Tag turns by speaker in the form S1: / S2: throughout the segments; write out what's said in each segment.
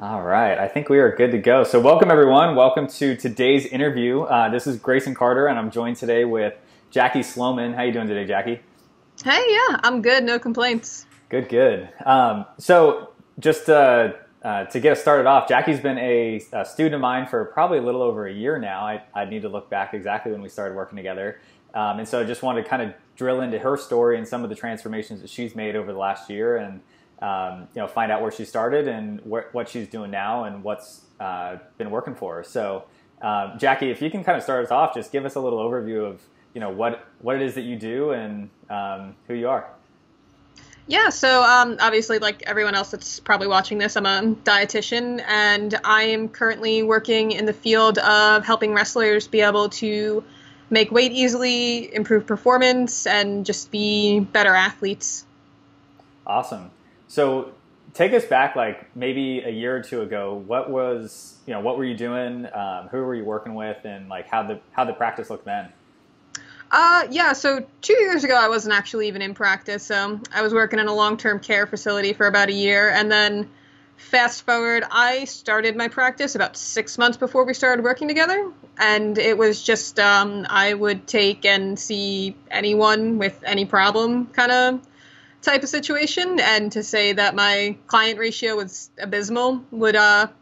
S1: All right, I think we are good to go. So welcome everyone. Welcome to today's interview. This is Grayson Carter, and I'm joined today with Jackie Sloman. How you doing today, Jackie?
S2: Hey, yeah, I'm good. No complaints.
S1: Good, good. So just to get us started off, Jackie's been a student of mine for probably a little over a year now. I need to look back exactly when we started working together. And so I just wanted to kind of drill into her story and some of the transformations that she's made over the last year, and find out where she started and what she's doing now and what's been working for her. So, Jackie, if you can kind of start us off, just give us a little overview of what it is that you do and who you are.
S2: Yeah, so obviously, like everyone else that's probably watching this, I'm a dietitian, and I am currently working in the field of helping wrestlers be able to make weight easily, improve performance, and just be better athletes.
S1: Awesome. So take us back, like maybe a year or two ago. What were you doing? Who were you working with, and like how the practice looked then?
S2: Yeah, so 2 years ago, I wasn't actually even in practice. I was working in a long-term care facility for about a year, and then fast forward, I started my practice about 6 months before we started working together, and it was just I would take and see anyone with any problem kind of type of situation, and to say that my client ratio was abysmal would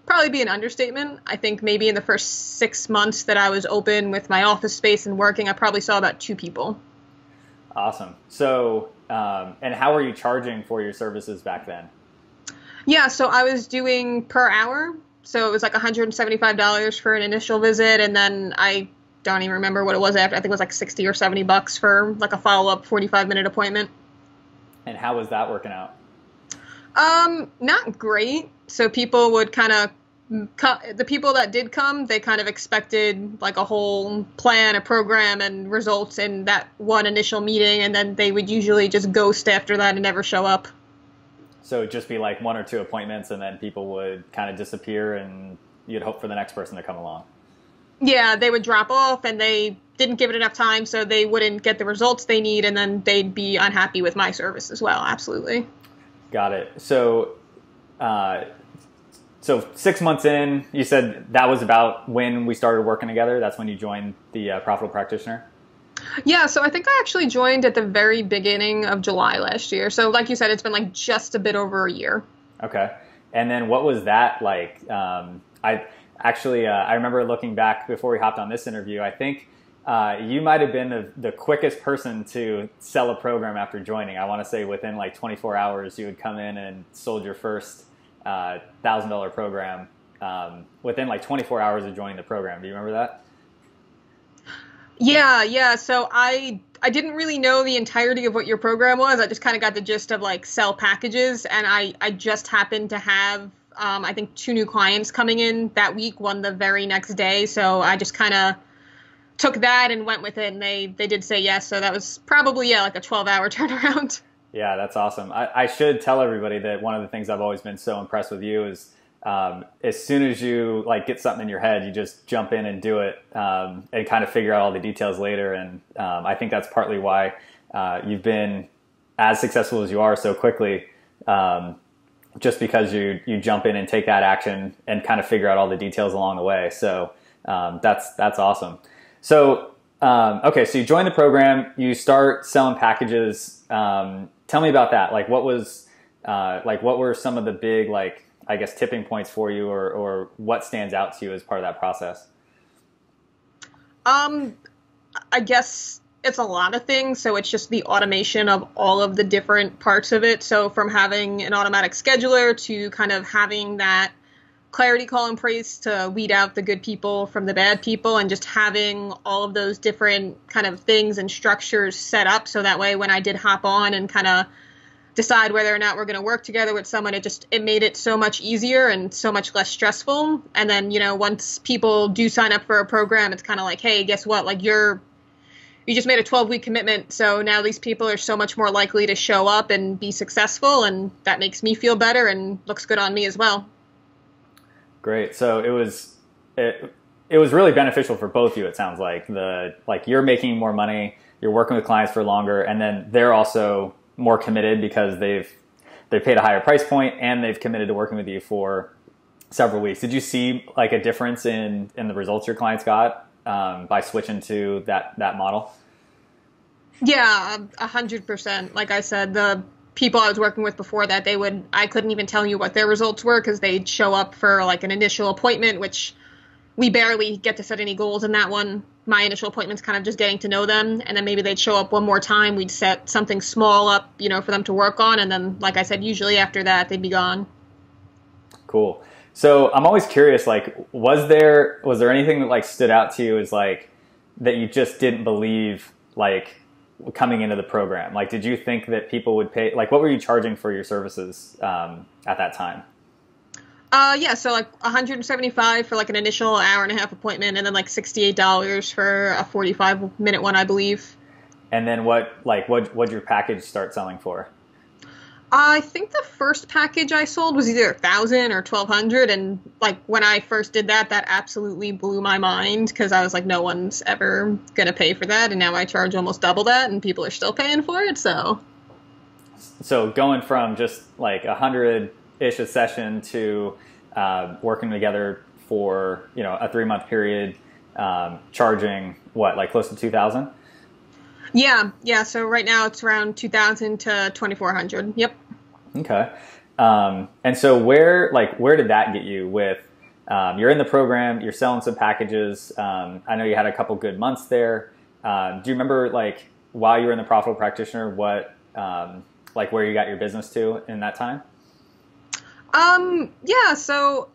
S2: probably be an understatement. I think maybe in the first 6 months that I was open with my office space and working, I probably saw about 2 people.
S1: Awesome. So, and how were you charging for your services back then?
S2: Yeah, so I was doing per hour. So it was like $175 for an initial visit, and then I don't even remember what it was after. I think it was like 60 or $70 for like a follow-up 45-minute appointment.
S1: And how was that working out?
S2: Not great. So people would kind of the people that did come, they kind of expected like a whole plan, a program, and results in that one initial meeting, and then they would usually just ghost after that and never show up.
S1: So it'd just be like 1 or 2 appointments, and then people would kind of disappear, and you'd hope for the next person to come along.
S2: Yeah, they would drop off, and they didn't give it enough time, so they wouldn't get the results they need, and then they'd be unhappy with my service as well. Absolutely.
S1: Got it. So, 6 months in, you said that was about when we started working together. That's when you joined the Profitable Practitioner.
S2: Yeah, so I think I actually joined at the very beginning of July last year. So like you said, it's been like just a bit over a year.
S1: Okay. And then what was that like? I remember looking back before we hopped on this interview, I think you might have been the quickest person to sell a program after joining. I want to say within like 24 hours, you would come in and sold your first $1,000 program within like 24 hours of joining the program. Do you remember that?
S2: Yeah. So I didn't really know the entirety of what your program was. I just kind of got the gist of like sell packages, and I just happened to have I think 2 new clients coming in that week, one the very next day. So I just kind of took that and went with it, and they did say yes. So that was probably, like a 12-hour turnaround.
S1: Yeah, that's awesome. I should tell everybody that one of the things I've always been so impressed with you is as soon as you like get something in your head, you just jump in and do it and kind of figure out all the details later. And I think that's partly why you've been as successful as you are so quickly, just because you jump in and take that action and kind of figure out all the details along the way. So that's awesome. So, okay, so you join the program, you start selling packages. Tell me about that. Like what were some of the big, like, I guess, tipping points for you, or what stands out to you as part of that process?
S2: I guess it's a lot of things. So it's just the automation of all of the different parts of it. So from having an automatic scheduler to kind of having that clarity call in place to weed out the good people from the bad people, and just having all of those different kind of things and structures set up. So that way, when I did hop on and kind of decide whether or not we're going to work together with someone, it made it so much easier and so much less stressful. And then, once people do sign up for a program, it's kind of like, hey, guess what? Like you just made a 12-week commitment. So now these people are so much more likely to show up and be successful. And that makes me feel better and looks good on me as well.
S1: Great. So it was really beneficial for both of you. It sounds like you're making more money, you're working with clients for longer, and then they're also more committed because they've paid a higher price point and they've committed to working with you for several weeks. Did you see like a difference in the results your clients got by switching to that model?
S2: Yeah, 100%. Like I said, the people I was working with before that, I couldn't even tell you what their results were because they'd show up for like an initial appointment, which we barely get to set any goals in that one. My initial appointment's kind of just getting to know them, and then maybe they'd show up one more time. We'd set something small up, for them to work on, and then, like I said, usually after that, they'd be gone.
S1: Cool. So I'm always curious, like, was there anything that like stood out to you as like that you just didn't believe, like, coming into the program? Like, did you think that people would pay? Like, what were you charging for your services at that time?
S2: Yeah, so like 175 for like an initial hour and a half appointment, and then like $68 for a 45-minute one, I believe.
S1: And then what'd your package start selling for?
S2: I think the first package I sold was either 1,000 or 1,200, and like when I first did that absolutely blew my mind because I was like, no one's ever gonna pay for that, and now I charge almost double that, and people are still paying for it. So
S1: going from just like 100-ish a session to working together for a 3-month period, charging what, like close to 2,000?
S2: Yeah. So right now it's around 2,000 to 2,400. Yep.
S1: Okay. And so where did that get you with, you're in the program, you're selling some packages. I know you had a couple good months there. Do you remember like while you were in the Profitable Practitioner, what, like where you got your business to in that time?
S2: Yeah, so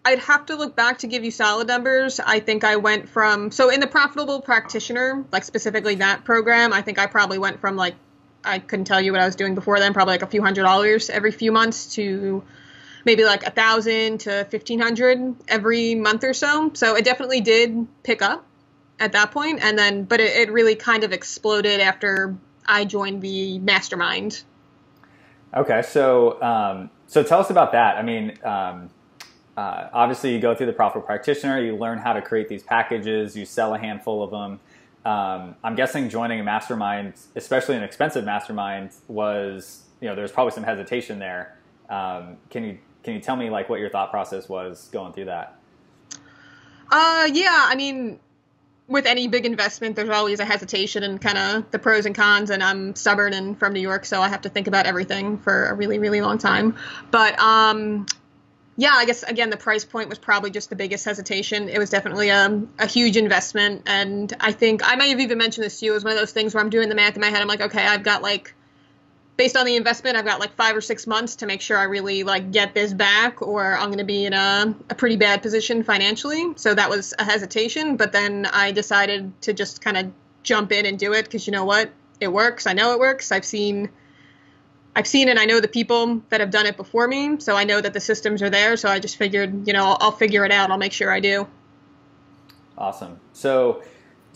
S2: I'd have to look back to give you solid numbers. I think I went from, so in the Profitable Practitioner, like specifically that program, I think I probably went from like, I couldn't tell you what I was doing before then, probably like a few $100s every few months to maybe like 1,000 to 1,500 every month or so. So it definitely did pick up at that point. And then, but it really kind of exploded after I joined the mastermind.
S1: Okay. So, so tell us about that. I mean, obviously you go through the Profitable Practitioner, you learn how to create these packages, you sell a handful of them. I'm guessing joining a mastermind, especially an expensive mastermind, was, there's probably some hesitation there. Can you tell me like what your thought process was going through that?
S2: Yeah, I mean, with any big investment, there's always a hesitation and kind of the pros and cons, and I'm stubborn and from New York, so I have to think about everything for a really, really long time. But yeah, I guess, again, the price point was probably just the biggest hesitation. It was definitely a huge investment, and I think I may have even mentioned this to you. It was one of those things where I'm doing the math in my head. I'm like, okay, I've got like, based on the investment, I've got like 5 or 6 months to make sure I really like get this back, or I'm going to be in a pretty bad position financially. So that was a hesitation. But then I decided to just kind of jump in and do it because you know what? It works. I know it works. I've seen and I know the people that have done it before me. So I know that the systems are there. So I just figured, I'll figure it out. I'll make sure I do.
S1: Awesome. So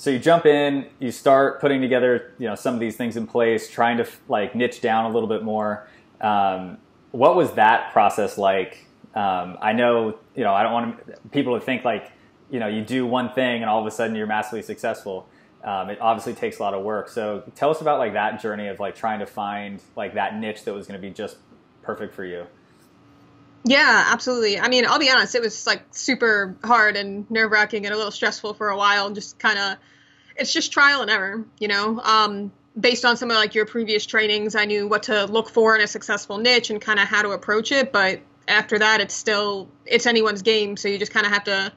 S1: you jump in, you start putting together, some of these things in place, trying to like niche down a little bit more. What was that process like? I know, I don't want people to think like, you do one thing and all of a sudden you're massively successful. It obviously takes a lot of work. So tell us about like that journey of like trying to find like that niche that was going to be just perfect for you.
S2: Yeah, absolutely. I mean, I'll be honest, it was like super hard and nerve-wracking and a little stressful for a while, and just kind of, it's just trial and error, based on some of like your previous trainings, I knew what to look for in a successful niche and kind of how to approach it. But after that, it's anyone's game. So you just kind of have to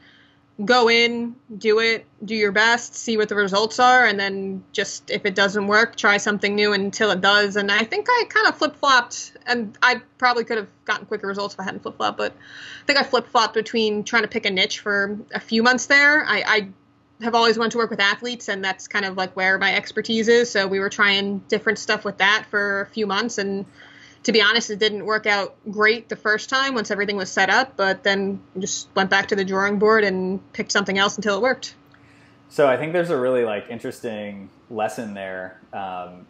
S2: go in, do it, do your best, see what the results are, and then just, if it doesn't work, try something new until it does. And I think I kind of flip-flopped, and I probably could have gotten quicker results if I hadn't flip-flopped, but I think I flip-flopped between trying to pick a niche for a few months there. I have always wanted to work with athletes, and that's kind of like where my expertise is. So we were trying different stuff with that for a few months, and to be honest, it didn't work out great the first time once everything was set up, but then just went back to the drawing board and picked something else until it worked.
S1: So I think there's a really like interesting lesson there. How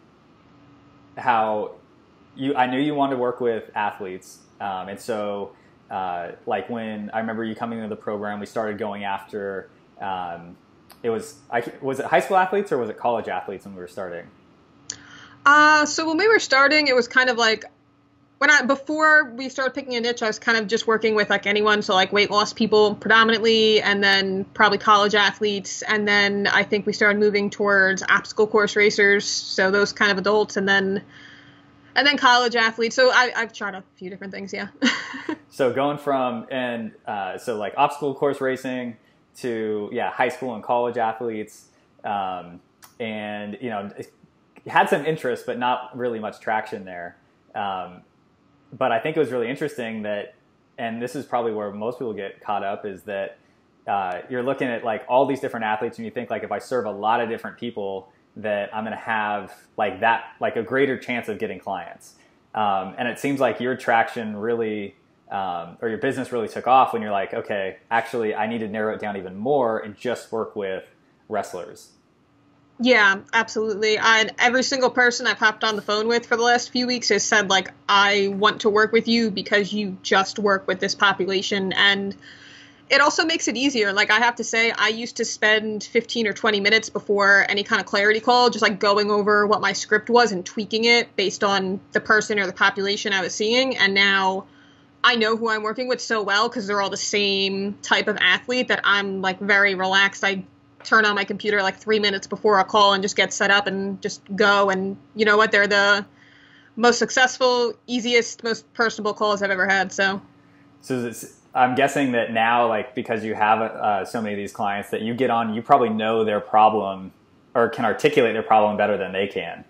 S1: I knew you wanted to work with athletes. And so like when I remember you coming into the program, we started going after, was it high school athletes or was it college athletes when we were starting?
S2: So when we were starting, it was kind of like Before we started picking a niche, I was kind of just working with like anyone, so like weight loss people predominantly, and then probably college athletes, and then I think we started moving towards obstacle course racers, so those kind of adults, and then college athletes. So I've tried a few different things, yeah.
S1: So going from so like obstacle course racing to high school and college athletes, and it had some interest, but not really much traction there. But I think it was really interesting that, and this is probably where most people get caught up, is that you're looking at like all these different athletes, and you think like if I serve a lot of different people, that I'm going to have like a greater chance of getting clients. And it seems like your traction really, or your business really took off when you're like, okay, actually I need to narrow it down even more and just work with wrestlers.
S2: Yeah, absolutely. Every single person I've hopped on the phone with for the last few weeks has said, like, I want to work with you because you just work with this population. And it also makes it easier. Like, I have to say, I used to spend 15 or 20 minutes before any kind of clarity call, just like going over what my script was and tweaking it based on the person or the population I was seeing. And now I know who I'm working with so well because they're all the same type of athlete that I'm like very relaxed. I turn on my computer like 3 minutes before a call and just get set up and just go. And you know what? They're the most successful, easiest, most personable calls I've ever had. So
S1: I'm guessing that now, like, because you have so many of these clients that you get on, you probably know their problem or can articulate their problem better than they can.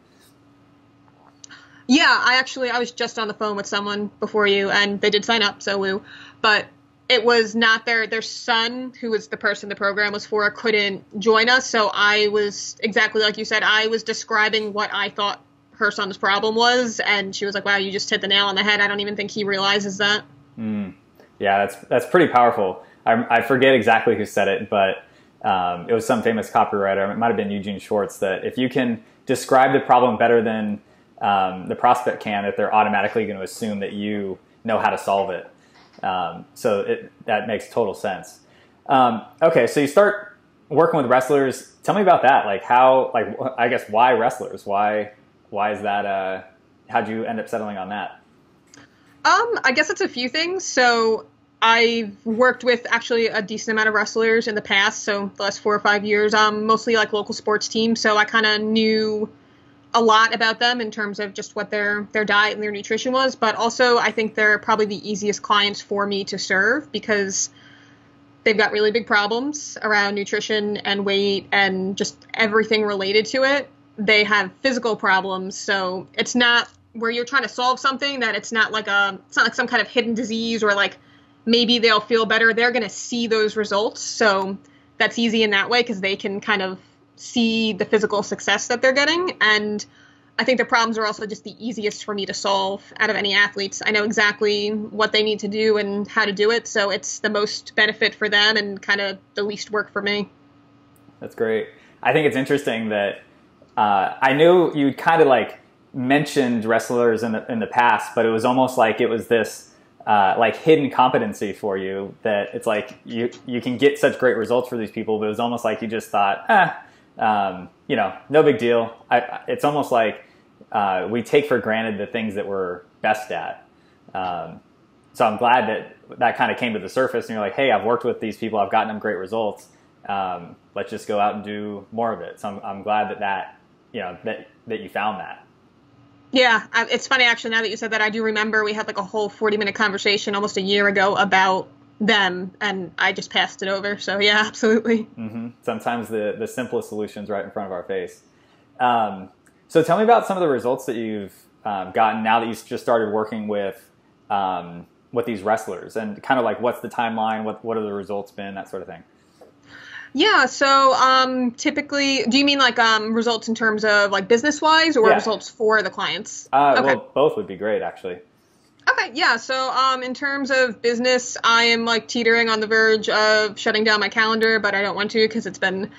S2: Yeah, I was just on the phone with someone before you, and they did sign up, so woo. But it was not their son, who was the person the program was for, couldn't join us. So I was, exactly like you said, I was describing what I thought her son's problem was, and she was like, wow, you just hit the nail on the head. I don't even think he realizes that.
S1: Yeah, that's pretty powerful. I forget exactly who said it, but it was some famous copywriter. It might have been Eugene Schwartz, that if you can describe the problem better than the prospect can, that they're automatically going to assume that you know how to solve it. So that makes total sense. Okay, so you start working with wrestlers. Tell me about that. Like I guess why wrestlers? Why is that? How'd you end up settling on that?
S2: I guess it's a few things. So I've worked with actually a decent amount of wrestlers in the past. So the last 4 or 5 years, mostly like local sports teams. So I kind of knew a lot about them in terms of just what their diet and their nutrition was. But also I think they're probably the easiest clients for me to serve because they've got really big problems around nutrition and weight and just everything related to it. They have physical problems. So it's not where you're trying to solve something that it's not like some kind of hidden disease or like maybe they'll feel better. They're going to see those results. So that's easy in that way because they can kind of see the physical success that they're getting. And I think the problems are also just the easiest for me to solve out of any athletes. I know exactly what they need to do and how to do it. So it's the most benefit for them and kind of the least work for me.
S1: That's great. I think it's interesting that I knew you kind of like mentioned wrestlers in the past, but it was almost like it was this like hidden competency for you, that it's like you can get such great results for these people, but it was almost like you just thought, no big deal. It's almost like we take for granted the things that we're best at. So I'm glad that kind of came to the surface and you're like, hey, I've worked with these people, I've gotten them great results. Let's just go out and do more of it. So I'm glad that you found that.
S2: Yeah, it's funny actually, now that you said that, I do remember we had like a whole 40-minute conversation almost a year ago about them, and I just passed it over. So yeah, absolutely.
S1: Mm-hmm. Sometimes the simplest solution's right in front of our face. So tell me about some of the results that you've gotten now that you just started working with these wrestlers, and kind of like what's the timeline, what have the results been, that sort of thing.
S2: Yeah, so typically, do you mean like results in terms of like business-wise or results for the clients?
S1: Okay. Well, both would be great, actually.
S2: Okay, yeah, so in terms of business, I am like teetering on the verge of shutting down my calendar, but I don't want to because it's been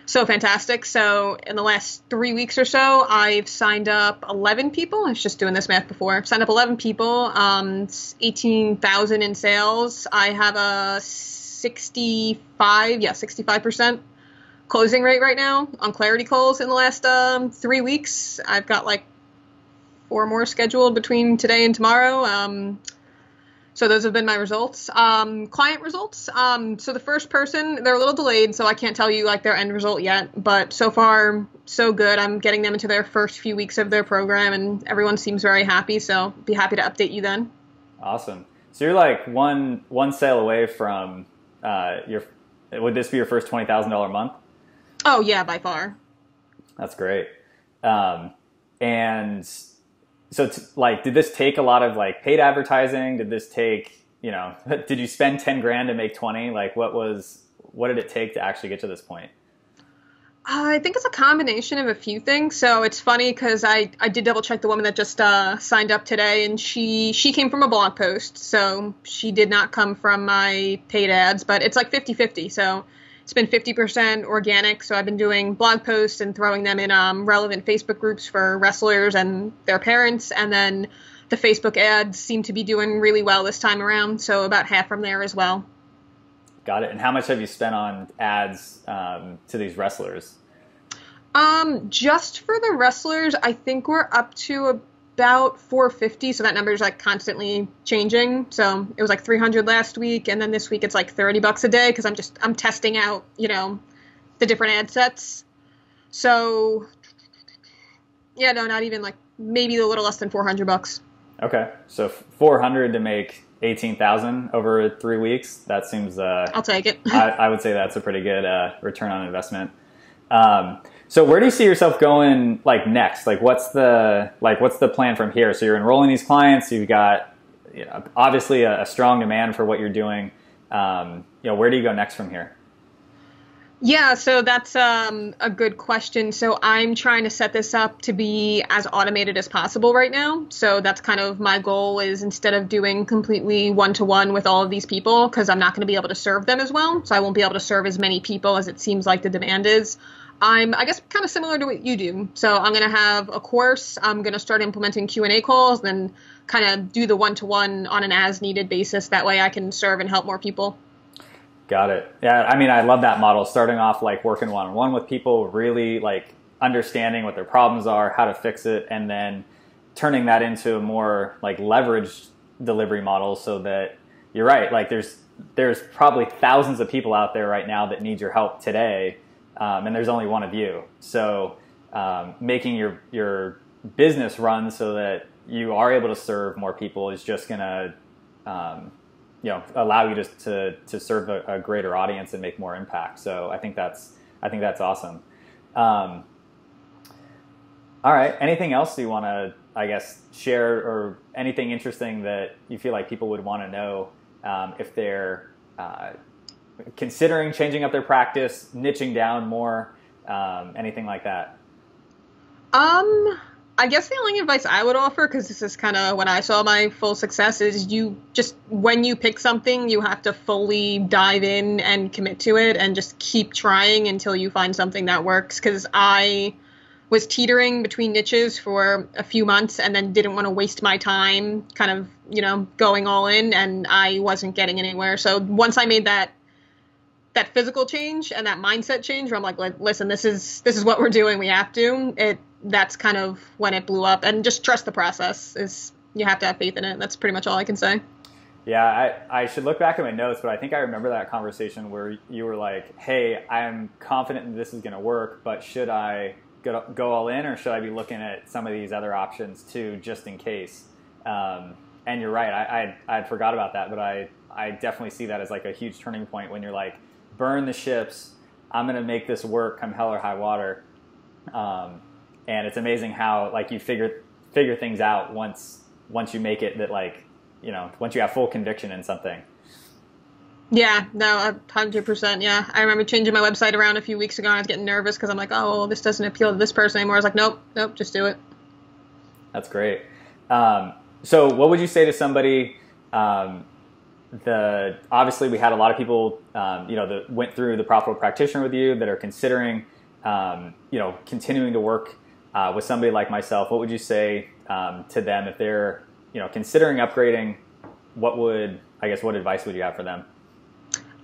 S2: so fantastic. So in the last 3 weeks or so, I've signed up 11 people. I was just doing this math before. I've signed up 11 people, 18,000 in sales. I have a 65% closing rate right now on clarity calls in the last 3 weeks. I've got like 4 more scheduled between today and tomorrow. So those have been my results. Client results. So the first person, they're a little delayed, so I can't tell you like their end result yet. But so far, so good. I'm getting them into their first few weeks of their program, and everyone seems very happy. So be happy to update you then.
S1: Awesome. So you're like one sale away from would this be your first $20,000 month?
S2: Oh yeah, by far.
S1: That's great. And so did this take a lot of like paid advertising? Did this take, did you spend 10 grand to make 20? Like what did it take to actually get to this point?
S2: I think it's a combination of a few things. So it's funny because I did double check the woman that just signed up today, and she came from a blog post. So she did not come from my paid ads, but it's like 50-50. So it's been 50% organic. So I've been doing blog posts and throwing them in relevant Facebook groups for wrestlers and their parents. And then the Facebook ads seem to be doing really well this time around. So about half from there as well.
S1: Got it. And how much have you spent on ads to these wrestlers?
S2: Just for the wrestlers, I think we're up to about 450. So that number is like constantly changing. So it was like 300 last week, and then this week it's like $30 a day because I'm testing out, the different ad sets. So yeah, no, not even like maybe a little less than $400.
S1: Okay, so 400 to make 18,000 over 3 weeks. That seems.
S2: I'll take it.
S1: I would say that's a pretty good return on investment. So where do you see yourself going like next? Like what's the plan from here? So you're enrolling these clients. You've got obviously a strong demand for what you're doing. Where do you go next from here?
S2: Yeah, so that's a good question. So I'm trying to set this up to be as automated as possible right now. So that's kind of my goal, is instead of doing completely one-to-one with all of these people, because I'm not going to be able to serve them as well. So I won't be able to serve as many people as it seems like the demand is. I guess, kind of similar to what you do. So I'm going to have a course. I'm going to start implementing Q&A calls, then kind of do the one-to-one on an as-needed basis. That way I can serve and help more people.
S1: Got it. Yeah, I mean, I love that model, starting off like working one-on-one with people, really like understanding what their problems are, how to fix it, and then turning that into a more like leveraged delivery model, so that you're right. Like there's probably thousands of people out there right now that need your help today, and there's only one of you. So making your business run so that you are able to serve more people is just gonna allow you to serve a greater audience and make more impact. So I think that's awesome. All right. Anything else you want to, I guess, share, or anything interesting that you feel like people would want to know if they're considering changing up their practice, niching down more, anything like that?
S2: I guess the only advice I would offer, because this is kind of when I saw my full success, is when you pick something, you have to fully dive in and commit to it and just keep trying until you find something that works. Because I was teetering between niches for a few months and then didn't want to waste my time kind of, going all in, and I wasn't getting anywhere. So once I made that physical change and that mindset change where I'm like, listen, this is what we're doing. We have to. That's kind of when it blew up. And just trust the process. You have to have faith in it. That's pretty much all I can say.
S1: Yeah, I should look back at my notes, but I think I remember that conversation where you were like, hey, I'm confident that this is going to work, but should I go all in, or should I be looking at some of these other options too, just in case? And you're right. I forgot about that, but I definitely see that as like a huge turning point when you're like, burn the ships. I'm going to make this work come hell or high water. And it's amazing how like you figure things out once you make it, that like, once you have full conviction in something.
S2: Yeah, no, 100%. Yeah. I remember changing my website around a few weeks ago, and I was getting nervous because I'm like, oh, well, this doesn't appeal to this person anymore. I was like, nope, just do it.
S1: That's great. So what would you say to somebody, obviously we had a lot of people, that went through the Profitable Practitioner with you, that are considering, continuing to work with somebody like myself. What would you say to them if they're, considering upgrading? What advice would you have for them?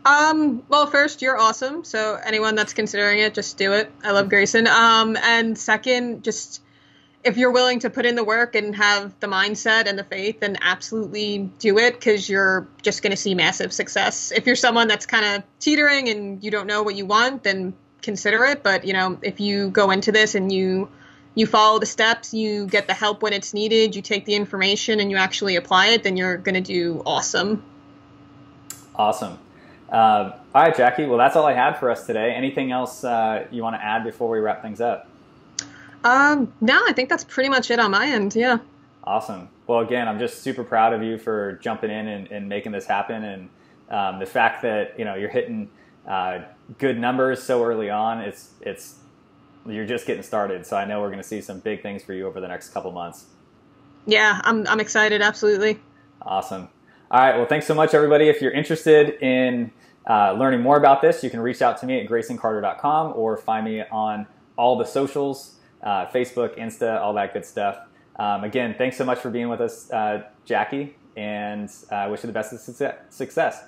S2: Well, first, you're awesome. So anyone that's considering it, just do it. I love Grayson. And second, just if you're willing to put in the work and have the mindset and the faith, then absolutely do it, because you're just going to see massive success. If you're someone that's kind of teetering and you don't know what you want, then consider it. But, if you go into this and you follow the steps, you get the help when it's needed, you take the information and you actually apply it, then you're going to do awesome.
S1: Awesome. All right, Jackie. Well, that's all I had for us today. Anything else you want to add before we wrap things up?
S2: No, I think that's pretty much it on my end. Yeah.
S1: Awesome. Well, again, I'm just super proud of you for jumping in and making this happen. And the fact that, you're hitting good numbers so early on, you're just getting started. So I know we're going to see some big things for you over the next couple months.
S2: Yeah, I'm excited. Absolutely.
S1: Awesome. All right. Well, thanks so much, everybody. If you're interested in learning more about this, you can reach out to me at graysoncarter.com or find me on all the socials, Facebook, Insta, all that good stuff. Again, thanks so much for being with us, Jackie, and I wish you the best of success.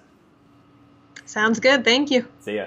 S2: Sounds good. Thank you.
S1: See ya.